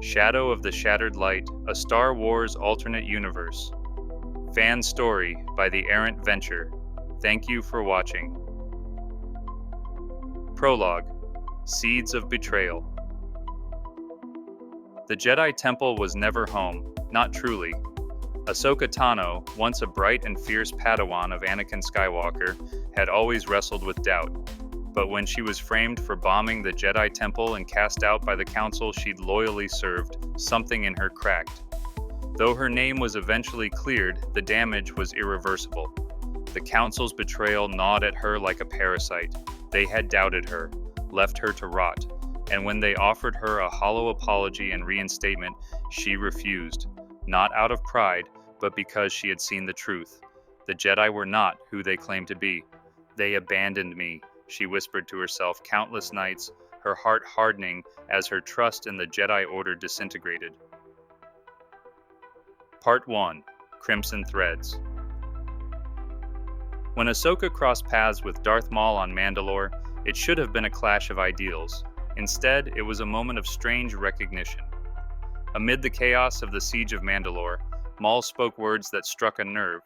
Shadow of the Shattered Light, a Star Wars alternate universe. Fan story by the Errant Venture. Thank you for watching. Prologue. Seeds of Betrayal. The Jedi Temple was never home, not truly. Ahsoka Tano, once a bright and fierce Padawan of Anakin Skywalker, had always wrestled with doubt. But when she was framed for bombing the Jedi Temple and cast out by the Council she'd loyally served, something in her cracked. Though her name was eventually cleared, the damage was irreversible. The Council's betrayal gnawed at her like a parasite. They had doubted her, left her to rot, and when they offered her a hollow apology and reinstatement, she refused, not out of pride, but because she had seen the truth. The Jedi were not who they claimed to be. They abandoned me, she whispered to herself countless nights, her heart hardening as her trust in the Jedi Order disintegrated. Part 1. Crimson Threads. When Ahsoka crossed paths with Darth Maul on Mandalore, it should have been a clash of ideals. Instead, it was a moment of strange recognition. Amid the chaos of the Siege of Mandalore, Maul spoke words that struck a nerve.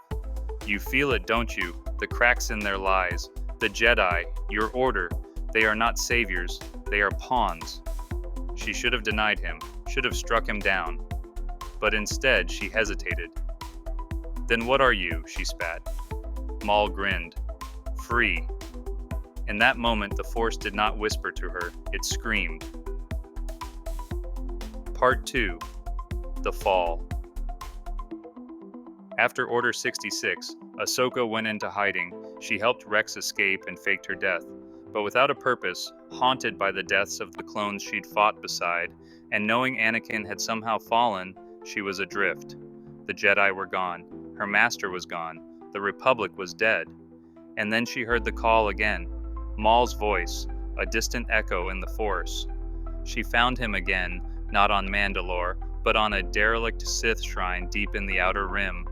"You feel it, don't you? The cracks in their lies. The Jedi, your order, they are not saviors, they are pawns." She should have denied him, should have struck him down. But instead, she hesitated. "Then what are you?" she spat. Maul grinned. "Free." In that moment, the Force did not whisper to her, it screamed. Part 2. The Fall. After Order 66, Ahsoka went into hiding. She helped Rex escape and faked her death, but without a purpose, haunted by the deaths of the clones she'd fought beside, and knowing Anakin had somehow fallen, she was adrift. The Jedi were gone. Her master was gone. The Republic was dead. And then she heard the call again. Maul's voice, a distant echo in the Force. She found him again, not on Mandalore, but on a derelict Sith shrine deep in the Outer Rim.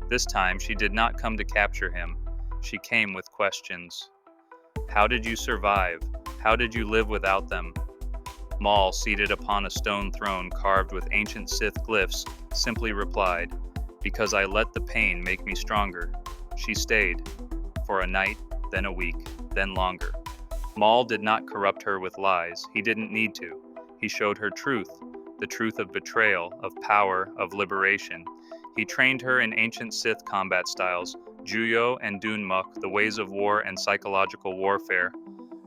This time, she did not come to capture him. She came with questions. How did you survive? How did you live without them? Maul, seated upon a stone throne carved with ancient Sith glyphs, simply replied, "Because I let the pain make me stronger." She stayed. For a night, then a week, then longer. Maul did not corrupt her with lies. He didn't need to. He showed her truth, the truth of betrayal, of power, of liberation. He trained her in ancient Sith combat styles, Juyo and Dunmuk, the ways of war and psychological warfare.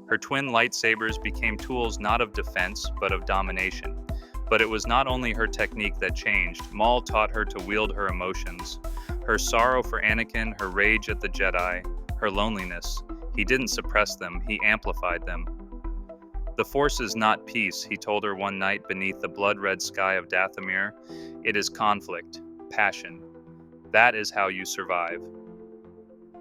Her twin lightsabers became tools not of defense, but of domination. But it was not only her technique that changed. Maul taught her to wield her emotions. Her sorrow for Anakin, her rage at the Jedi, her loneliness. He didn't suppress them, he amplified them. "The Force is not peace," he told her one night beneath the blood-red sky of Dathomir. "It is conflict, passion. That is how you survive."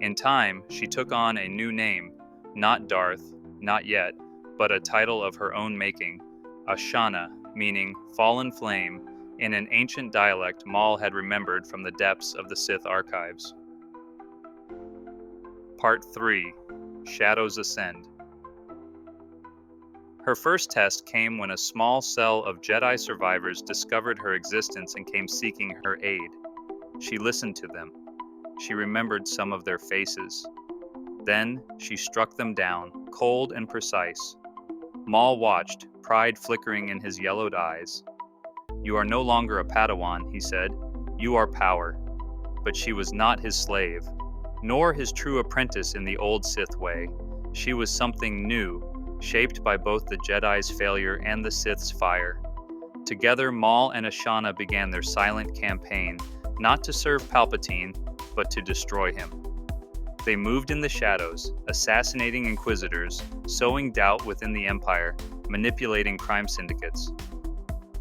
In time, she took on a new name, not Darth, not yet, but a title of her own making, Ashana, meaning fallen flame, in an ancient dialect Maul had remembered from the depths of the Sith archives. Part 3. Shadows Ascend. Her first test came when a small cell of Jedi survivors discovered her existence and came seeking her aid. She listened to them. She remembered some of their faces. Then she struck them down, cold and precise. Maul watched, pride flickering in his yellowed eyes. "You are no longer a Padawan," he said. "You are power." But she was not his slave, nor his true apprentice in the old Sith way. She was something new, shaped by both the Jedi's failure and the Sith's fire. Together, Maul and Ashana began their silent campaign, not to serve Palpatine, but to destroy him. They moved in the shadows, assassinating inquisitors, sowing doubt within the Empire, manipulating crime syndicates.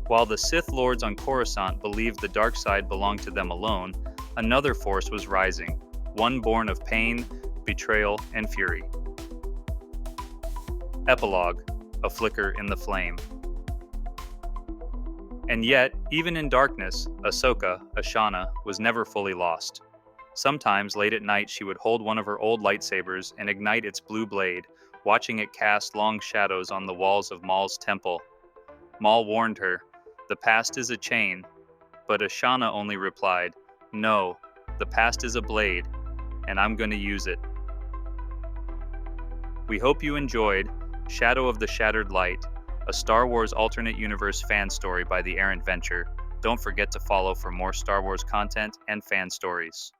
While the Sith lords on Coruscant believed the dark side belonged to them alone, another force was rising, one born of pain, betrayal, and fury. Epilogue, a flicker in the flame. And yet, even in darkness, Ahsoka, Ashana, was never fully lost. Sometimes, late at night, she would hold one of her old lightsabers and ignite its blue blade, watching it cast long shadows on the walls of Maul's temple. Maul warned her, The past is a chain, but Ashana only replied, "No, the past is a blade, and I'm going to use it." We hope you enjoyed Shadow of the Shattered Light, a Star Wars alternate universe fan story by the Errant Venture. Don't forget to follow for more Star Wars content and fan stories.